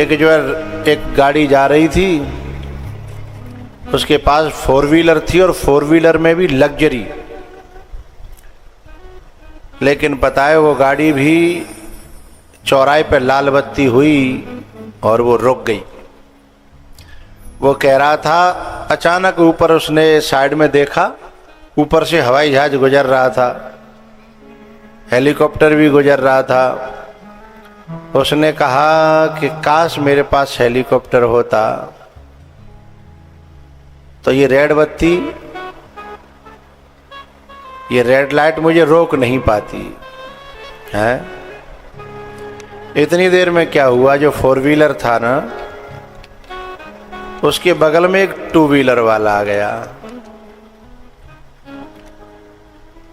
एक जो है एक गाड़ी जा रही थी, उसके पास 4 व्हीलर थी और 4 व्हीलर में भी लग्जरी। लेकिन पता है वो गाड़ी भी चौराहे पे लाल बत्ती हुई और वो रुक गई। वो कह रहा था, अचानक ऊपर उसने साइड में देखा, ऊपर से हवाई जहाज गुजर रहा था, हेलीकॉप्टर भी गुजर रहा था। उसने कहा कि काश मेरे पास हेलीकॉप्टर होता तो ये रेड बत्ती, ये रेड लाइट मुझे रोक नहीं पाती है। इतनी देर में क्या हुआ, जो 4 व्हीलर था ना, उसके बगल में एक 2 व्हीलर वाला आ गया।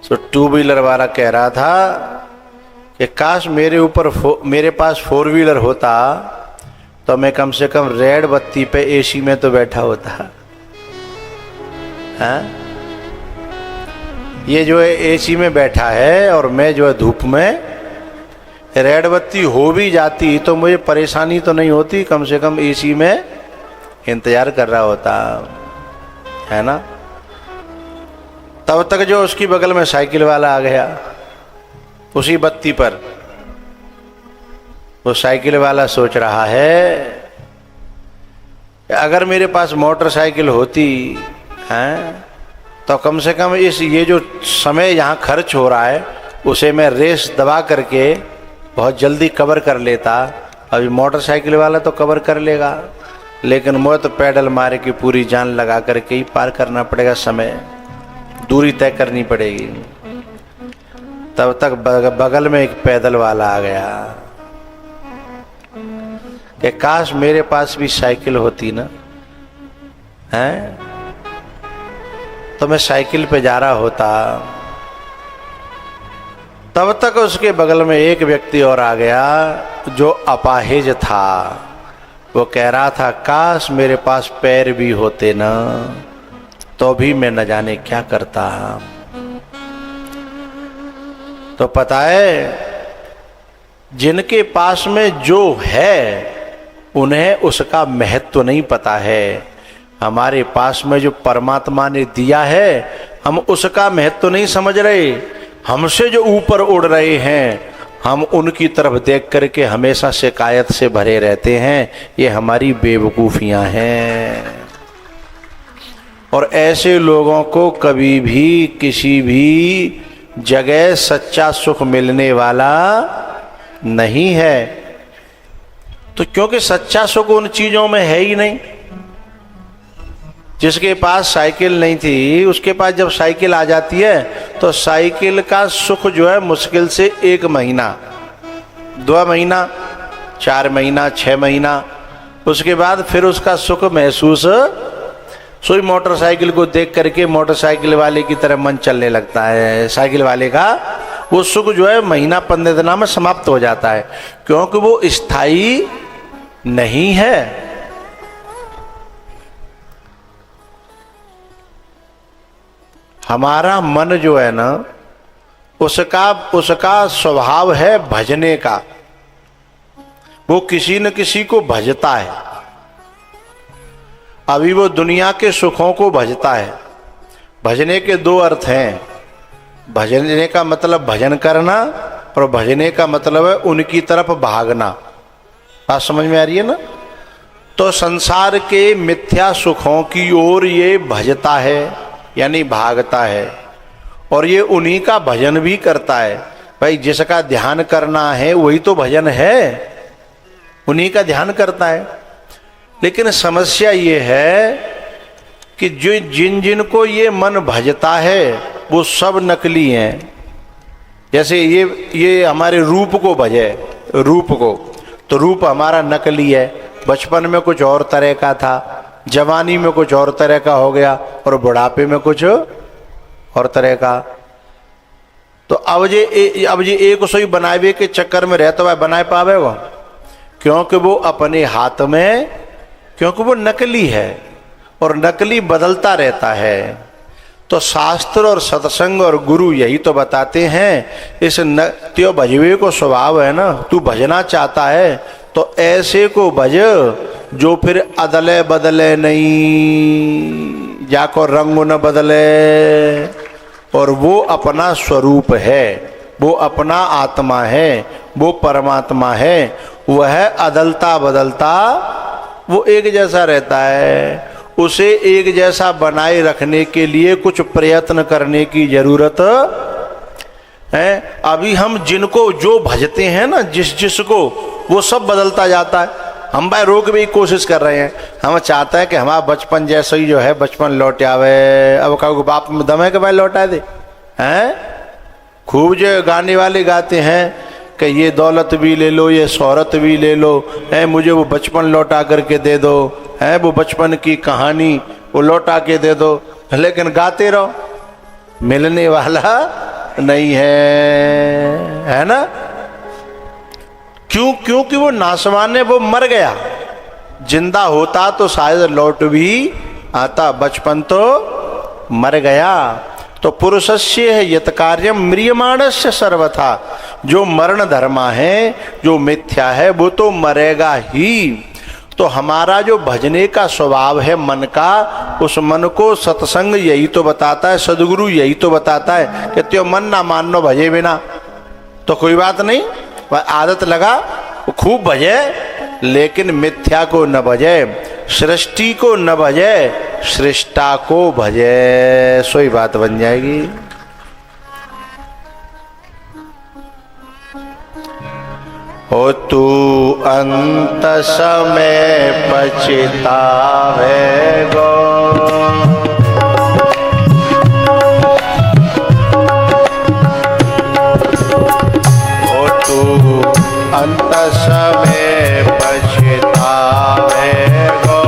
तो 2 व्हीलर वाला कह रहा था कि काश मेरे पास 4 व्हीलर होता तो मैं कम से कम रेड बत्ती पे एसी में तो बैठा होता है। ये जो है एसी में बैठा है और मैं जो है धूप में, रेड बत्ती हो भी जाती तो मुझे परेशानी तो नहीं होती, कम से कम एसी में इंतजार कर रहा होता है ना। तब तक जो उसकी बगल में साइकिल वाला आ गया उसी बत्ती पर। वो साइकिल वाला सोच रहा है अगर मेरे पास मोटरसाइकिल होती है तो कम से कम ये जो समय यहाँ खर्च हो रहा है उसे मैं रेस दबा करके बहुत जल्दी कवर कर लेता। अभी मोटरसाइकिल वाला तो कवर कर लेगा, लेकिन मुझे तो पैडल मारे की पूरी जान लगा करके ही पार करना पड़ेगा, समय दूरी तय करनी पड़ेगी। तब तक बगल में एक पैदल वाला आ गया कि काश मेरे पास भी साइकिल होती ना, हैं तो मैं साइकिल पे जा रहा होता। तब तक उसके बगल में एक व्यक्ति और आ गया जो अपाहिज था। वो कह रहा था काश मेरे पास पैर भी होते ना तो भी मैं न जाने क्या करता। तो पता है जिनके पास में जो है उन्हें उसका महत्व नहीं पता है। हमारे पास में जो परमात्मा ने दिया है हम उसका महत्व नहीं समझ रहे। हमसे जो ऊपर उड़ रहे हैं हम उनकी तरफ देख करके हमेशा शिकायत से भरे रहते हैं। ये हमारी बेवकूफियां हैं। और ऐसे लोगों को कभी भी किसी भी जगह सच्चा सुख मिलने वाला नहीं है। तो क्योंकि सच्चा सुख उन चीजों में है ही नहीं। जिसके पास साइकिल नहीं थी उसके पास जब साइकिल आ जाती है तो साइकिल का सुख जो है मुश्किल से 1 महीना, 2 महीना, 4 महीना, 6 महीना, उसके बाद फिर उसका सुख महसूस सोई मोटरसाइकिल को देख करके मोटरसाइकिल वाले की तरह मन चलने लगता है। साइकिल वाले का वो सुख जो है महीना 15 दिन में समाप्त हो जाता है, क्योंकि वो स्थायी नहीं है। हमारा मन जो है ना उसका स्वभाव है भजने का। वो किसी न किसी को भजता है। अभी वो दुनिया के सुखों को भजता है। भजने के 2 अर्थ हैं। भजने का मतलब भजन करना और भजने का मतलब है उनकी तरफ भागना। बात समझ में आ रही है ना। तो संसार के मिथ्या सुखों की ओर ये भजता है यानी भागता है, और ये उन्हीं का भजन भी करता है। भाई जिसका ध्यान करना है वही तो भजन है, उन्हीं का ध्यान करता है। लेकिन समस्या ये है कि जो जिनको ये मन भजता है वो सब नकली हैं। जैसे ये हमारे रूप को भजे, रूप को, तो रूप हमारा नकली है। बचपन में कुछ और तरह का था, जवानी में कुछ और तरह का हो गया और बुढ़ापे में कुछ और तरह का। तो अब ये एक सोई बनावे के चक्कर में रहता हुआ बनाए पावे वो, क्योंकि वो अपने हाथ में, क्योंकि वो नकली है और नकली बदलता रहता है। तो शास्त्र और सत्संग और गुरु यही तो बताते हैं, इस त्यो भजवे को स्वभाव है ना, तू भजना चाहता है तो ऐसे को भज जो फिर अदले बदले नहीं, जाको रंग न बदले, और वो अपना स्वरूप है, वो अपना आत्मा है, वो परमात्मा है, वह अदलता बदलता वो एक जैसा रहता है। उसे एक जैसा बनाए रखने के लिए कुछ प्रयत्न करने की जरूरत है। अभी हम जिनको जो भजते हैं ना, जिसको, वो सब बदलता जाता है। हम भाई रोक भी कोशिश कर रहे हैं, हम चाहते हैं कि हमारा बचपन जैसा ही जो है बचपन लौट आवे। अब कहो बाप में दम है कि भाई लौटा दे हैं। खूब जो गाने वाले गाते हैं कि ये दौलत भी ले लो, ये शोहरत भी ले लो, है मुझे वो बचपन लौटा करके दे दो, है वो बचपन की कहानी वो लौटा के दे दो, लेकिन गाते रहो, मिलने वाला नहीं है ना। क्यों? क्योंकि वो नासवान है, वो मर गया। जिंदा होता तो शायद लौट भी आता, बचपन तो मर गया। तो पुरुषस्य है यत कार्यम म्रियमाणस्य सर्वथा, जो मरण धर्मा है, जो मिथ्या है, वो तो मरेगा ही। तो हमारा जो भजने का स्वभाव है मन का, उस मन को सत्संग यही तो बताता है, सदगुरु यही तो बताता है कि त्यो मन ना मानो भजे बिना। तो कोई बात नहीं, वह आदत लगा वो खूब भजे, लेकिन मिथ्या को न भजे, सृष्टि को न भजे, सृष्टा को भजे, सोई बात बन जाएगी। हो तू अंत समय पछतावे गो, हो तू अंत समय पछतावे गो,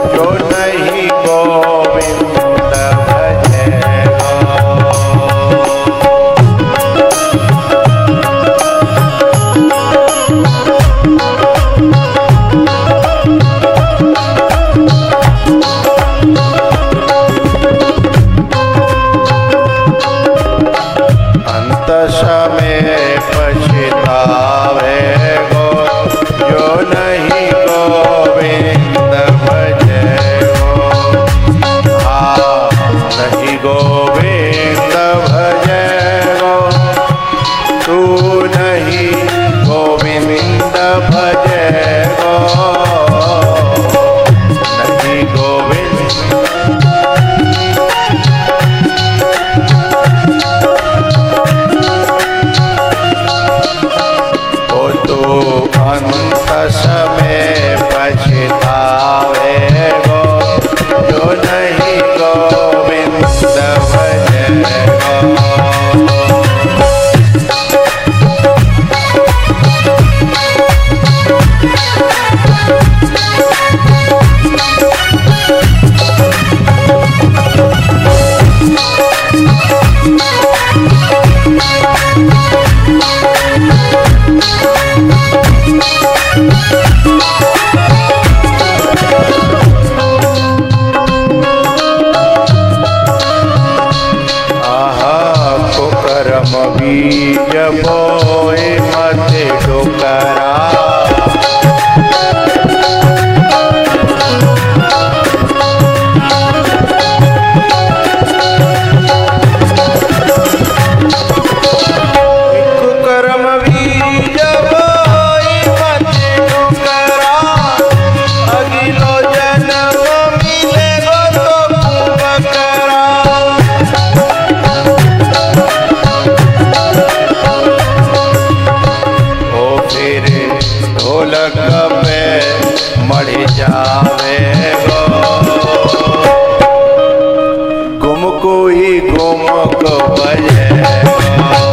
जो नहीं गोविंद भजे गो। समय पछतावे गो, जो नहीं गोविंद भजे गो। हाँ नहीं गोविंद भजे गो, तू नहीं गोविंद भजे गो, नहीं गोविंद। अंत समय पछतावे गो, जो नहीं गोविंद भजे गो। बीज बोए मत डोकरा, कुकर्म बीज बोए मत डोकरा, अगिलो जन्म मिलेगो तो बकरा। ढोलक पे मढ़ जावे गो, गुम कोई गुमक बजे गो।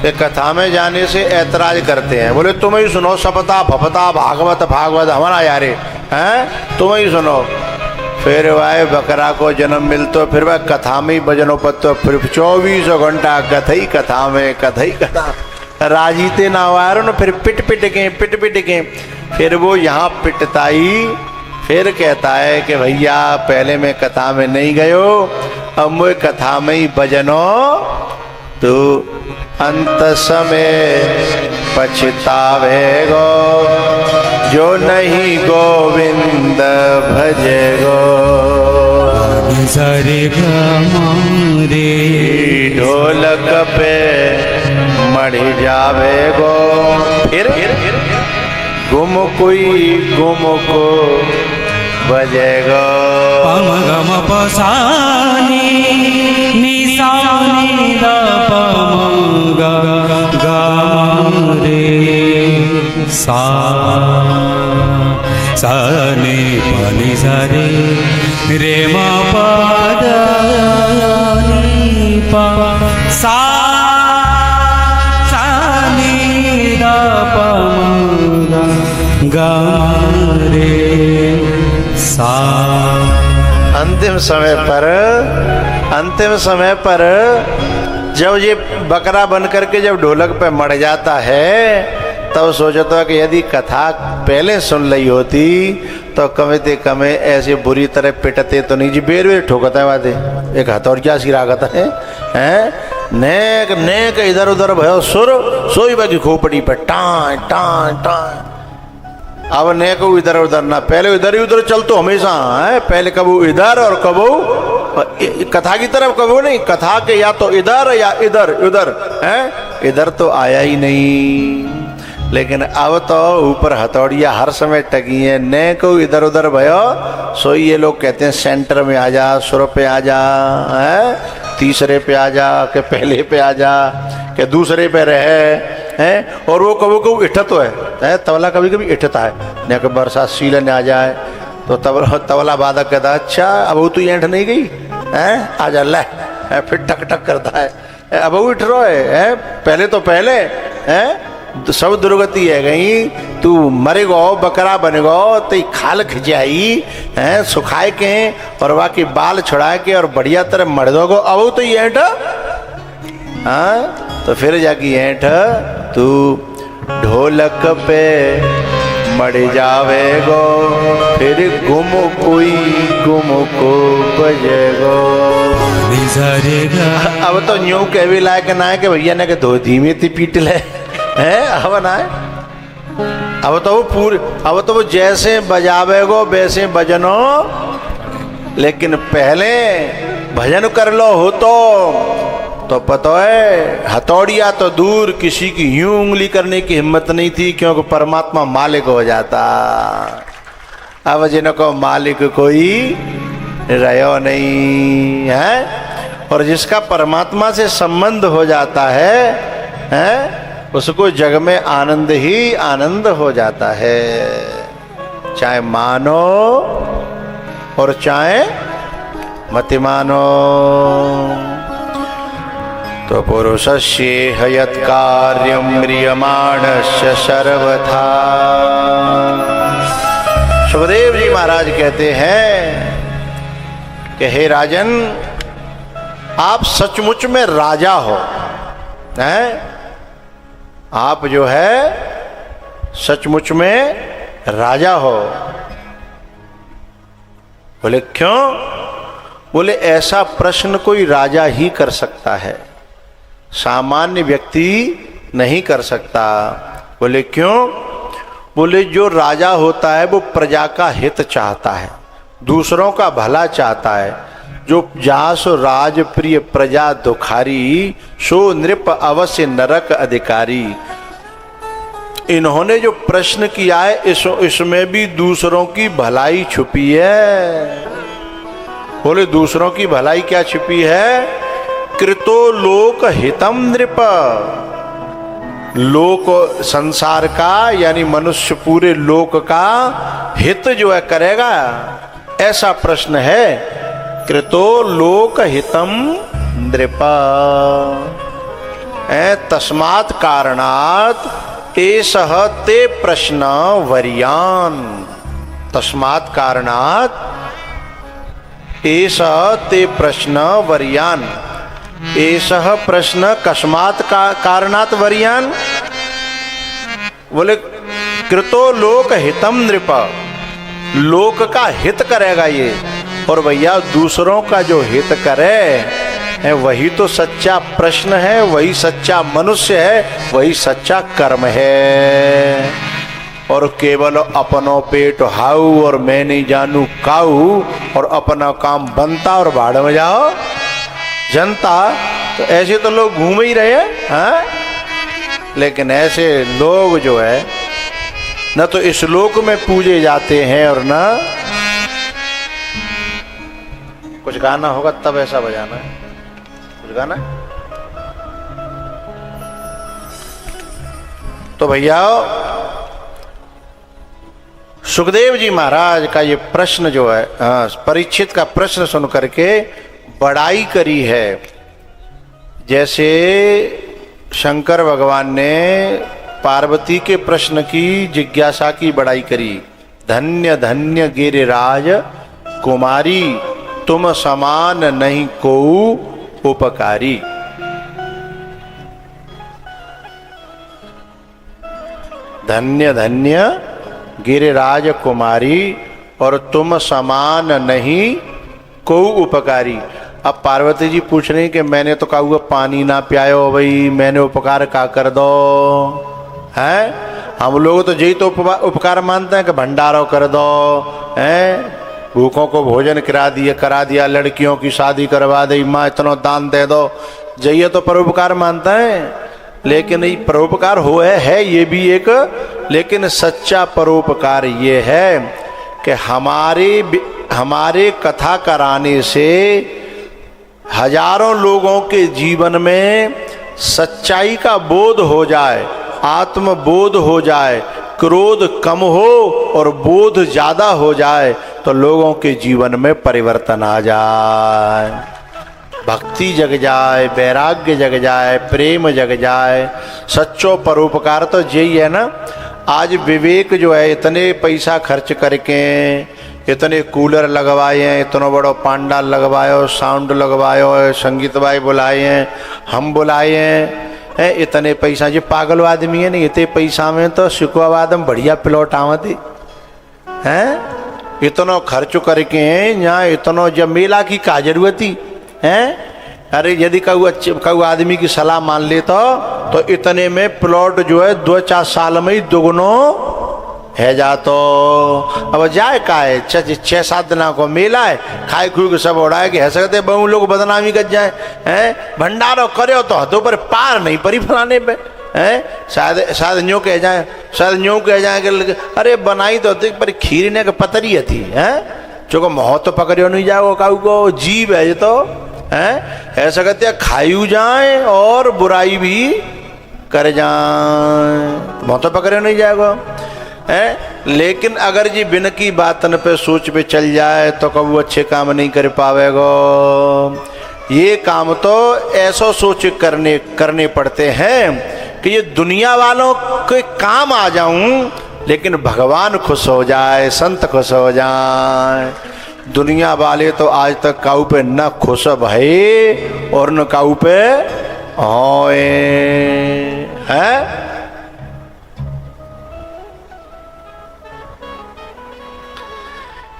कि कथा में जाने से ऐतराज करते हैं, बोले तुम ही सुनो सपता फपता भागवत भागवत हमारा यारे हैं, तुम ही सुनो। फिर वह बकरा को जन्म मिलतो, फिर वह कथा में ही भजनो पत्तो, फिर 24 घंटा कथई कथा में कथई कथा राजी ते ना वारो न, फिर पिट पिट के फिर वो यहाँ पिटता ही फिर कहता है कि भैया पहले मैं कथा में नहीं गयो, अब मैं कथा में ही भजनो तो अंत समय पछतावेगो, जो नहीं गोविंद भजेगो। सरे रे ढोलक पे मढ़ जावेगो, फिर गुम को बजेगो। पम गम पसानी निशानी द पम ग रे सा सने पनि सरे रे म पद नि प सा सनि द पम ग रे सा। अंतिम समय पर जब ये बकरा बन करके जब ढोलक पे मर जाता है, तब सोचता है कि यदि कथा पहले सुन ली होती तो कमे कमे ऐसे बुरी तरह पिटते तो नहीं जी, बेर बेर ठोकता है वादे एक हथौड़िया सी लागत है नेक नेक इधर उधर भयो सुर सोई बाकी खोपड़ी पे टाँ टाँ टाँ। अब ने कबू इधर उधर ना, पहले इधर ही उधर चलतो हमेशा है, पहले कबू इधर और कबू कथा की तरफ, कबू नहीं कथा के या तो इधर या इधर उधर है, इधर तो आया ही नहीं। लेकिन अब तो ऊपर हथौड़ियाँ हर समय टगी है, ने को इधर उधर भयो सोई ये लोग कहते हैं सेंटर में आ जा, सुर पे आ जा, है तीसरे पे आ जा, के पहले पे आ जा, के दूसरे पे रहे हैं। और वो कभी कभी इठत है, तबला कभी कभी इठता है, न कि बरसात सीलन आ जाए तो तबला वादक कहता अच्छा अब वो तू ऐंठ नहीं गई है, आ जा ले, फिर टक टक करता है, अब वो इठ रहा है, पहले तो पहले है सब दुर्गति है गई, तू मरे गो बकरा बने गो तो खाल खिंचाई है सुखाए के और बाकी बाल छुड़ा के और बढ़िया तरह मर दोगो, अब तो ये ऐंठ हाँ, तो फिर जाके ऐंठ तू ढोलक पे मर जावेगो, फिर गुम को बजेगो। अब तो यूं कह भी लायक ना है कि भैया ने के दो धीमे ती पीट ले है, अब ना है, अब तो वो जैसे बजावेगो वैसे बजनो, लेकिन पहले भजन कर लो हो तो पता है हथौड़िया तो दूर किसी की यूं उंगली करने की हिम्मत नहीं थी, क्योंकि परमात्मा मालिक हो जाता। अब जिनको मालिक कोई रहो नहीं है, और जिसका परमात्मा से संबंध हो जाता है उसको जग में आनंद ही आनंद हो जाता है, चाहे मानो और चाहे मत मानो। तो पुरुषस्य हयत् कार्यं म्रियमाणस्य सर्वथा। सुखदेव जी महाराज कहते हैं कि हे राजन, आप सचमुच में राजा हो, हैं? आप जो है सचमुच में राजा हो। बोले क्यों? बोले ऐसा प्रश्न कोई राजा ही कर सकता है, सामान्य व्यक्ति नहीं कर सकता। बोले क्यों? बोले जो राजा होता है वो प्रजा का हित चाहता है, दूसरों का भला चाहता है। जो जासो राज प्रिय प्रजा दुखारी, सो नृप अवश्य नरक अधिकारी। इन्होंने जो प्रश्न किया है इसमें भी दूसरों की भलाई छुपी है। बोले दूसरों की भलाई क्या छुपी है? कृतो लोक हितम नृप, लोक संसार का यानी मनुष्य पूरे लोक का हित जो है करेगा, ऐसा प्रश्न है। कृतो लोक हितम नृप, तस्मात् कारणात् एषः ते प्रश्न वर्यान्। तस्मात् कारणात् एषः ते प्रश्न वर्यान्। एषः प्रश्न कस्मात् कारणात् वर्यान्, बोले कृतो लोक हितम नृप, लोक का हित करेगा ये। और भैया दूसरों का जो हित करे वही तो सच्चा प्रश्न है, वही सच्चा मनुष्य है, वही सच्चा कर्म है। और केवल अपनों पेट हाउ और मैं नहीं जानू काऊ, और अपना काम बनता और भाड़ में जाओ जनता, तो ऐसे तो लोग घूम ही रहे हैं। हाँ? लेकिन ऐसे लोग जो है न तो इस लोक में पूजे जाते हैं और न कुछ गाना होगा तब ऐसा बजाना है, कुछ गाना है। तो भैया सुखदेव जी महाराज का ये प्रश्न जो है, परीक्षित का प्रश्न सुन करके बड़ाई करी है। जैसे शंकर भगवान ने पार्वती के प्रश्न की जिज्ञासा की बड़ाई करी। धन्य धन्य गिरिराज कुमारी, तुम समान नहीं को उपकारी। धन्य धन्य गिरिराज कुमारी और तुम समान नहीं को उपकारी। अब पार्वती जी पूछ रही कि मैंने तो कहा हुआ पानी ना पियायो भाई, मैंने उपकार का कर दो हैं। हम लोग तो यही तो उपकार मानते हैं कि भंडारो कर दो हैं, भूखों को भोजन करा दिया, लड़कियों की शादी करवा दी, माँ इतना दान दे दो, यही तो परोपकार मानता है। लेकिन ये परोपकार है ये भी एक, लेकिन सच्चा परोपकार ये है कि हमारे कथा कराने से हजारों लोगों के जीवन में सच्चाई का बोध हो जाए, आत्मबोध हो जाए, क्रोध कम हो और बोध ज्यादा हो जाए, तो लोगों के जीवन में परिवर्तन आ जाए, भक्ति जग जाए, वैराग्य जग जाए, प्रेम जग जाए। सच्चो परोपकार तो यही है ना। आज विवेक जो है इतने पैसा खर्च करके इतने कूलर लगवाए हैं, इतना बड़ा पांडाल लगवायो, साउंड लगवायो, संगीत भाई बुलाए हैं, हम बुलाए हैं, इतने पैसा, जो पागल आदमी है ना, इतने पैसा में तो सिकुआबाद में बढ़िया प्लॉट आवती हैं। इतना खर्च करके यहाँ इतना, जब मेला की का जरूरत ही हैं। अरे यदि कहू आदमी की सलाह मान ले तो इतने में प्लॉट जो है 2-4 साल में ही दुगनो है जा। तो अब जाए का है, 6-7 दिना को मेला है, खाए खुए के सब उड़ाए के सकते बहु लोग बदनामी कर जाए हैं। भंडारो करे तो हथों पर पार नहीं परी फलाने पे हैं। शायद न्यू कह जाए, कि अरे बनाई तो होती पर खीर ने के पतरी थी हैं, जो मोह तो पकड़ियो नहीं जाओ काऊ को, जीव है ये तो हैं। ऐसा कहते हैं खायू जाए और बुराई भी कर जाए, मोह तो पकड़ियो नहीं जाएगा है। लेकिन अगर जी बिन की बातन पे सोच पे चल जाए तो कभी अच्छे काम नहीं कर पावेगो। ये काम तो ऐसा सोच करने पड़ते हैं कि ये दुनिया वालों के काम आ जाऊं, लेकिन भगवान खुश हो जाए, संत खुश हो जाए। दुनिया वाले तो आज तक काऊ पे न खुश भये और न काऊ पे होए हैं।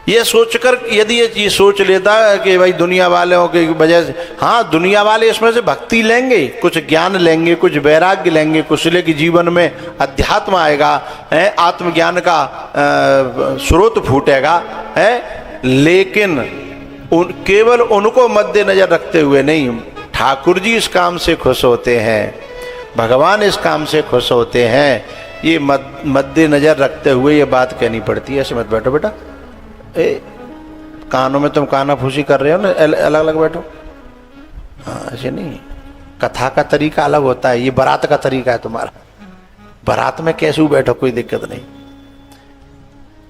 ये सोचकर यदि ये सोच लेता कि भाई दुनिया वालों की वजह से, हाँ दुनिया वाले इसमें से भक्ति लेंगे, कुछ ज्ञान लेंगे, कुछ वैराग्य लेंगे, कुछ लेके जीवन में अध्यात्म आएगा है, आत्मज्ञान का स्रोत फूटेगा है। लेकिन केवल उनको मद्देनजर रखते हुए नहीं, ठाकुर जी इस काम से खुश होते हैं, भगवान इस काम से खुश होते हैं, ये मद्देनजर रखते हुए ये बात कहनी पड़ती है। ऐसे मत बैठो बेटा, कानों में तुम काना फूसी कर रहे हो ना, अलग अलग बैठो। हाँ ऐसे नहीं, कथा का तरीका अलग होता है, ये बारात का तरीका है तुम्हारा। बारात में कैसे बैठो कोई दिक्कत नहीं,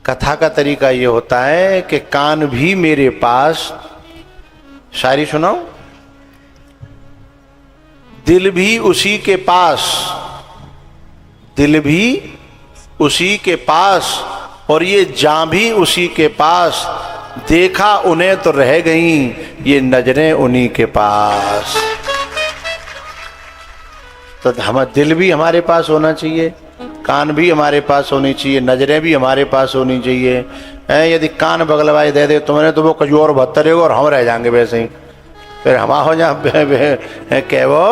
कथा का तरीका ये होता है कि कान भी मेरे पास, शायरी सुनाओ, दिल भी उसी के पास, दिल भी उसी के पास, और ये जान भी उसी के पास, देखा उन्हें तो रह गईं ये नजरें उन्हीं के पास। तो हम दिल भी हमारे पास होना चाहिए, कान भी हमारे पास होनी चाहिए, नजरें भी हमारे पास होनी चाहिए। यदि कान बगलवाई दे दे तुमने तो वो कजू और बहत्तरेगा और हम रह जाएंगे वैसे ही, फिर हम हो जा कह वो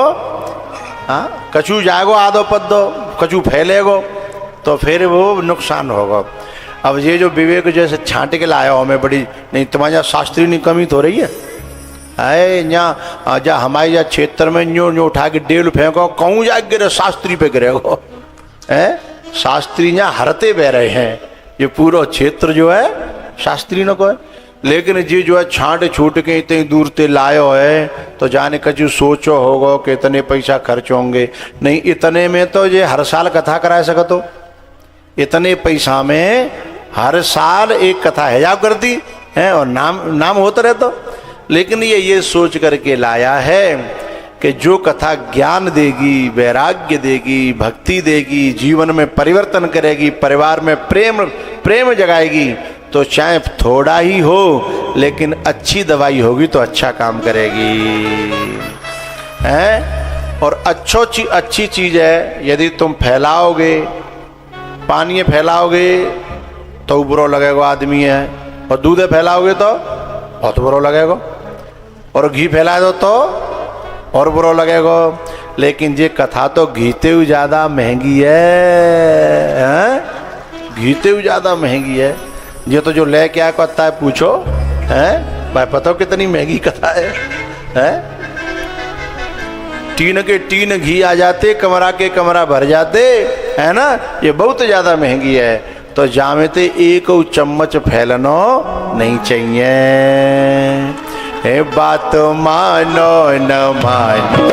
हाँ कछू जाएगो आदो पद्दो, कछू फैलेगो तो फिर वो नुकसान होगा। अब ये जो विवेक जैसे छांट के लाया हो मैं बड़ी, नहीं तुम्हारे यहाँ शास्त्री नहीं कमी तो रही है। यहाँ जा हमारे यहाँ क्षेत्र में न्यो न्यो उठा के डेल फेंको, कहूँ जा गिरे शास्त्री पे गिरेगो। शास्त्री यहाँ हरते बह रहे हैं, ये पूरा क्षेत्र जो है शास्त्री न को है। लेकिन ये जो है छांट छूट के इतनी दूर ते लायो है तो जाने कछु सोचो होगा कि इतने पैसा खर्च होंगे। नहीं, इतने में तो ये हर साल कथा करा सकते, इतने पैसा में हर साल एक कथा है जा करती है और नाम होता रहता। लेकिन ये सोच करके लाया है कि जो कथा ज्ञान देगी, वैराग्य देगी, भक्ति देगी, जीवन में परिवर्तन करेगी, परिवार में प्रेम जगाएगी, तो चाहे थोड़ा ही हो लेकिन अच्छी दवाई होगी तो अच्छा काम करेगी हैं। और अच्छी चीज है, यदि तुम फैलाओगे, पानी फैलाओगे तो बुरा लगेगा आदमी है, और दूध फैलाओगे तो बहुत बुरा लगेगा, और घी फैला दो तो और बुरा लगेगा। लेकिन ये कथा तो घीते हुए ज़्यादा महंगी है, घीते हुए ज़्यादा महंगी है। ये तो जो ले क्या कहता है पूछो है भाई, पता हो कितनी महंगी कथा है? टीन के टीन घी आ जाते, कमरा के कमरा भर जाते है ना, ये बहुत ज़्यादा महंगी है। तो जामेते एक चम्मच फैलनो नहीं चाहिए। हे बात मानो न मानो,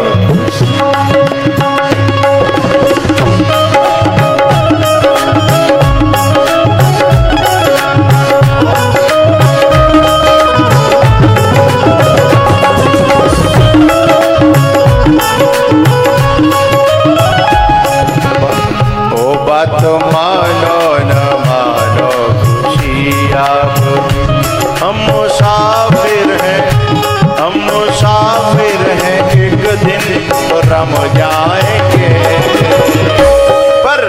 ओ बात मानो न मानो, खुशी आप हम मुसाफिर हैं, हम मुसाफिर हैं, एक दिन तो रम जाएंगे। पर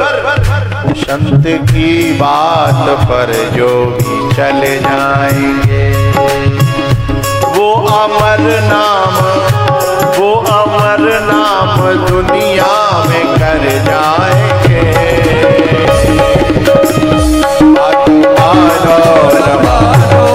संत की बात पर जो भी चले जाएंगे, वो अमर नाम, वो अमर नाम दुनिया में कर जाएंगे। बात मानो न मानो,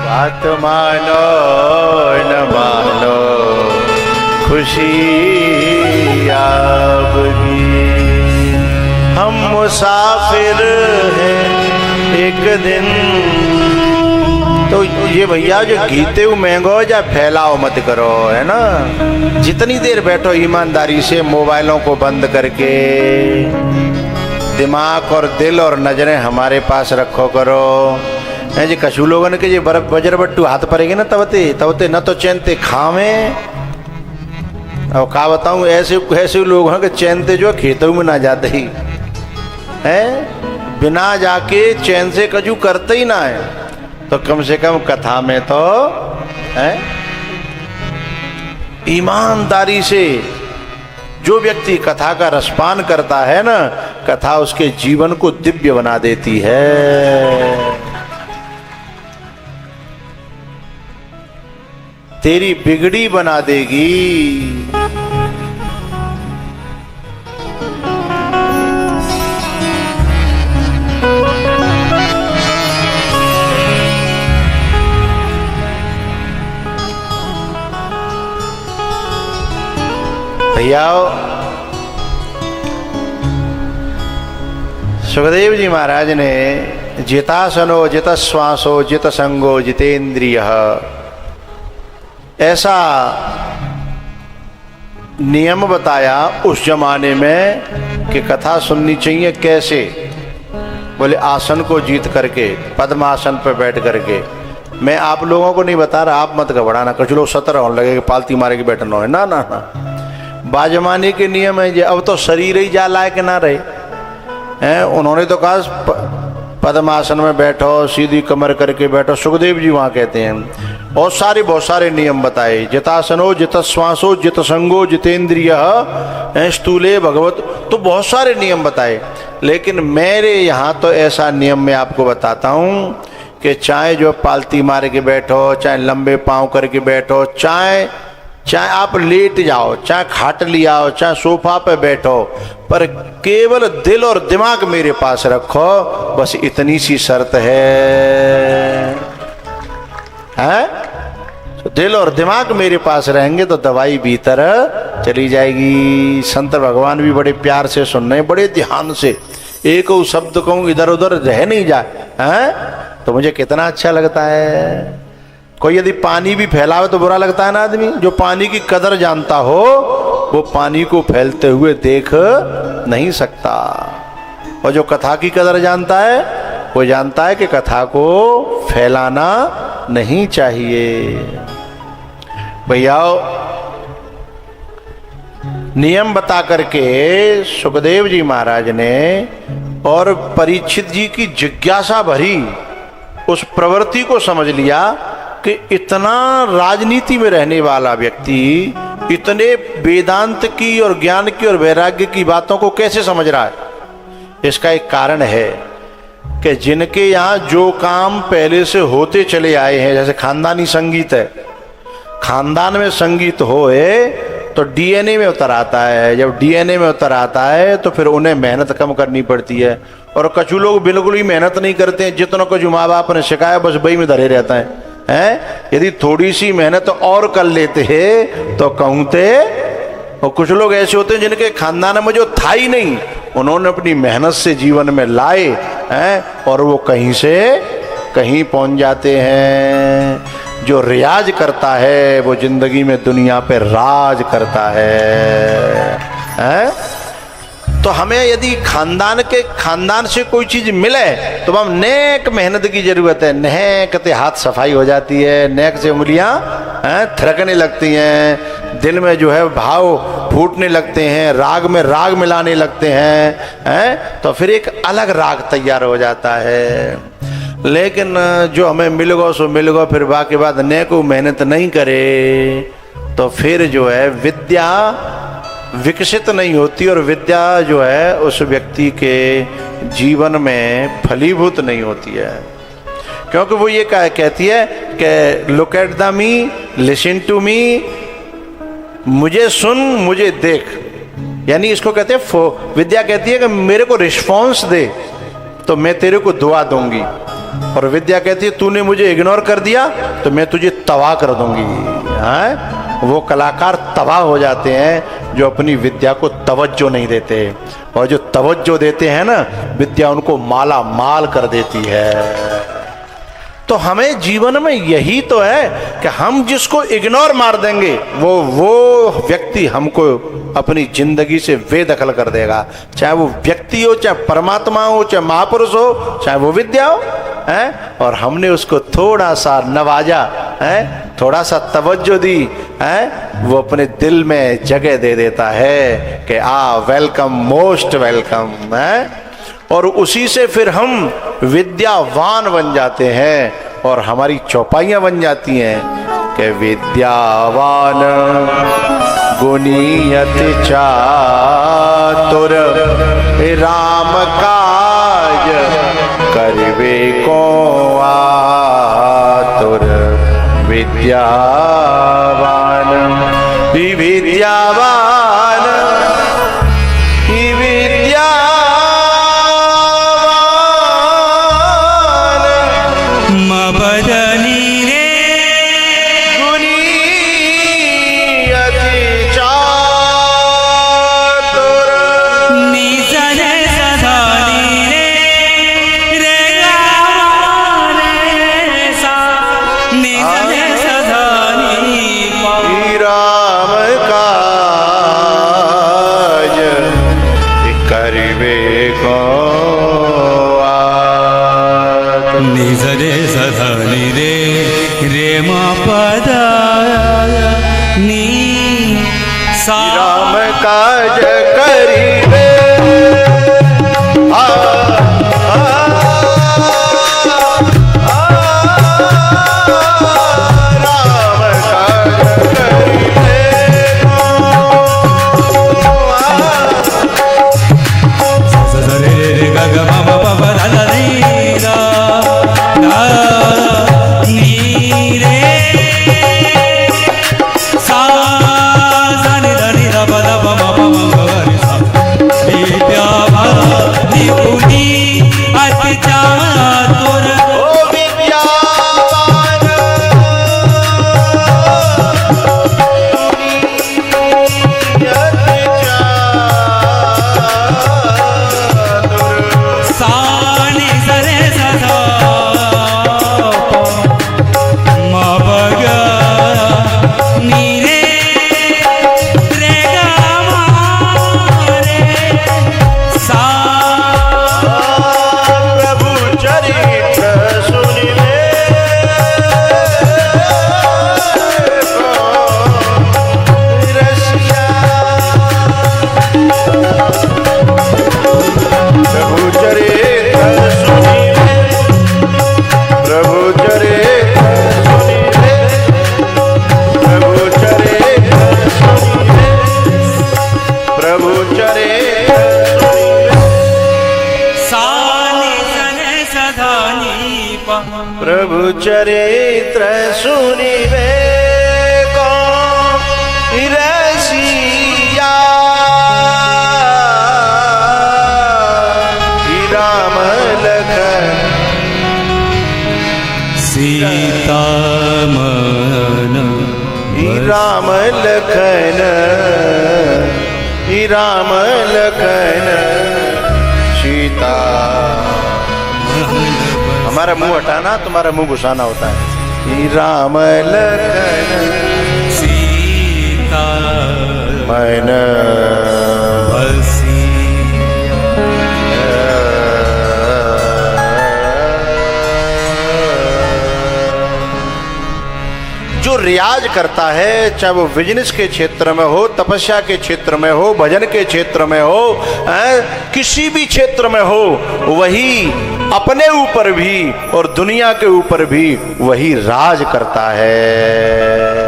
बात मानो न मानो, खुशी आपकी, हम मुसाफिर हैं एक दिन। तो ये भैया जो गीते हुए महंगो या फैलाओ मत करो, है ना। जितनी देर बैठो ईमानदारी से मोबाइलों को बंद करके, दिमाग और दिल और नजरें हमारे पास रखो करो। है जी कछु लोगों ने कि ये बजर बट्टू हाथ पड़ेगी ना तबते न तो चैनते खावे। अब का बताऊं, ऐसे लोग हैं कि चैनते जो खेतों में ना जाते ही है, बिना जाके चैन से कजू करते ही ना है। तो कम से कम कथा में तो है ईमानदारी से जो व्यक्ति कथा का रसपान करता है ना, कथा उसके जीवन को दिव्य बना देती है। तेरी बिगड़ी बना देगी, भैया सुखदेव जी महाराज ने जितासनो जित श्वासो जित संगो जितेंद्रिय ऐसा नियम बताया उस जमाने में कि कथा सुननी चाहिए कैसे। बोले आसन को जीत करके, पद्मासन पर बैठ करके। मैं आप लोगों को नहीं बता रहा, आप मत घबराना। कुछ लोग सतर होने लगे कि पालती मारे के बैठना हो, ना ना ना, बाजमानी के नियम है। अब तो शरीर ही जा लायक ना रहे हैं। उन्होंने तो कहा पद्मासन में बैठो, सीधी कमर करके बैठो। सुखदेव जी वहाँ कहते हैं बहुत सारे नियम बताए। जितासनो जित श्वासो जित संगो जितेंद्रिय स्थूले भगवत, तो बहुत सारे नियम बताए। लेकिन मेरे यहाँ तो ऐसा नियम मैं आपको बताता हूँ कि चाहे जो पालती मार के बैठो, चाहे लंबे पाँव करके बैठो, चाहे आप लेट जाओ, चाहे खाट लिया हो, चाहे सोफा पे बैठो, पर केवल दिल और दिमाग मेरे पास रखो। बस इतनी सी शर्त है? तो दिल और दिमाग मेरे पास रहेंगे तो दवाई भीतर चली जाएगी। संत भगवान भी बड़े प्यार से सुन रहे, बड़े ध्यान से। एक शब्द कहूँ इधर उधर रह नहीं जाए हैं, तो मुझे कितना अच्छा लगता है। कोई यदि पानी भी फैलावे तो बुरा लगता है ना आदमी। जो पानी की कदर जानता हो वो पानी को फैलते हुए देख नहीं सकता। और जो कथा की कदर जानता है वो जानता है कि कथा को फैलाना नहीं चाहिए। भैया नियम बता करके सुखदेव जी महाराज ने और परीक्षित जी की जिज्ञासा भरी उस प्रवृत्ति को समझ लिया कि इतना राजनीति में रहने वाला व्यक्ति इतने वेदांत की और ज्ञान की और वैराग्य की बातों को कैसे समझ रहा है। इसका एक कारण है कि जिनके यहाँ जो काम पहले से होते चले आए हैं, जैसे खानदानी संगीत है, खानदान में संगीत होए तो डीएनए में उतर आता है। जब डीएनए में उतर आता है तो फिर उन्हें मेहनत कम करनी पड़ती है। और कछु लोग बिल्कुल ही मेहनत नहीं करते हैं, जितना कुछ माँ बाप ने सिखाया बस वही में धरे रहता है। यदि थोड़ी सी मेहनत और कर लेते हैं तो कहते। और कुछ लोग ऐसे होते हैं जिनके खानदान में जो था ही नहीं, उन्होंने अपनी मेहनत से जीवन में लाए हैं और वो कहीं से कहीं पहुंच जाते हैं। जो रियाज करता है वो जिंदगी में दुनिया पे राज करता है? तो हमें यदि खानदान से कोई चीज मिले तो हम नेक मेहनत की जरूरत है। नेक से हाथ सफाई हो जाती है, नेक से उंगलियां थिरकने लगती हैं, दिल में जो है भाव फूटने लगते हैं, राग में राग मिलाने लगते हैं, तो फिर एक अलग राग तैयार हो जाता है। लेकिन जो हमें मिल गो सो मिल गो, फिर बाकी बात नेक मेहनत नहीं करे तो फिर जो है विद्या विकसित नहीं होती और विद्या जो है उस व्यक्ति के जीवन में फलीभूत नहीं होती है। क्योंकि वो ये कहती है कि look at the me, listen to me, मुझे सुन मुझे देख। यानी इसको कहते हैं विद्या कहती है कि मेरे को रिस्पॉन्स दे तो मैं तेरे को दुआ दूंगी। और विद्या कहती है तूने मुझे इग्नोर कर दिया तो मैं तुझे तबाह कर दूंगी। हाँ, वो कलाकार तबाह हो जाते हैं जो अपनी विद्या को तवज्जो नहीं देते, और जो तवज्जो देते हैं ना, विद्या उनको माला माल कर देती है। तो हमें जीवन में यही तो है कि हम जिसको इग्नोर मार देंगे वो व्यक्ति हमको अपनी जिंदगी से बेदखल कर देगा। चाहे वो व्यक्ति हो, चाहे परमात्मा हो, चाहे महापुरुष हो, चाहे वो विद्या हो, है? और हमने उसको थोड़ा सा नवाजा है, थोड़ा सा तवज्जो दी है, वो अपने दिल में जगह दे देता है कि वेलकम, मोस्ट वेलकम है। और उसी से फिर हम विद्यावान बन जाते हैं और हमारी चौपाइयाँ बन जाती हैं कि विद्यावान गुणियति चातुर राम काज करवे को आतुर। विद्यावान विद्यावान आत। निज रे सधा नि रे मा पद नी सा राम काज करिबे राम काज करिबे रे रे ग ग म म प प ध ध नि रा धा नि रे सा सा नि ध नि ध प ध प म प म ग ग रि सा विद्या नि पुनि अति चातुर ओ विद्यावान अति चातुर। सा नि स रे स ध म प ग नि रे रे ग म रे सा प्रभु चरित्र सुनिबे रसिया। प्रभु चरित्र सुनिबे प्रभु चरित्र सुनिबे प्रभु चरित्र सुनिबे प्रभु चरित्र सुनिबे सा नि स ने स ध नि प प्रभु चरित्र सुनिबे को रसिया। राम लखन सीता मन राम लखन राम लखन सीता। हमारा मुंह हटाना तुम्हारा मुंह घुसाना होता है। राम लखन सीता मन बसी जो रियाज करता है, चाहे वो बिजनेस के क्षेत्र में हो, तपस्या के क्षेत्र में हो, भजन के क्षेत्र में हो, किसी भी क्षेत्र में हो, वही अपने ऊपर भी और दुनिया के ऊपर भी वही राज करता है।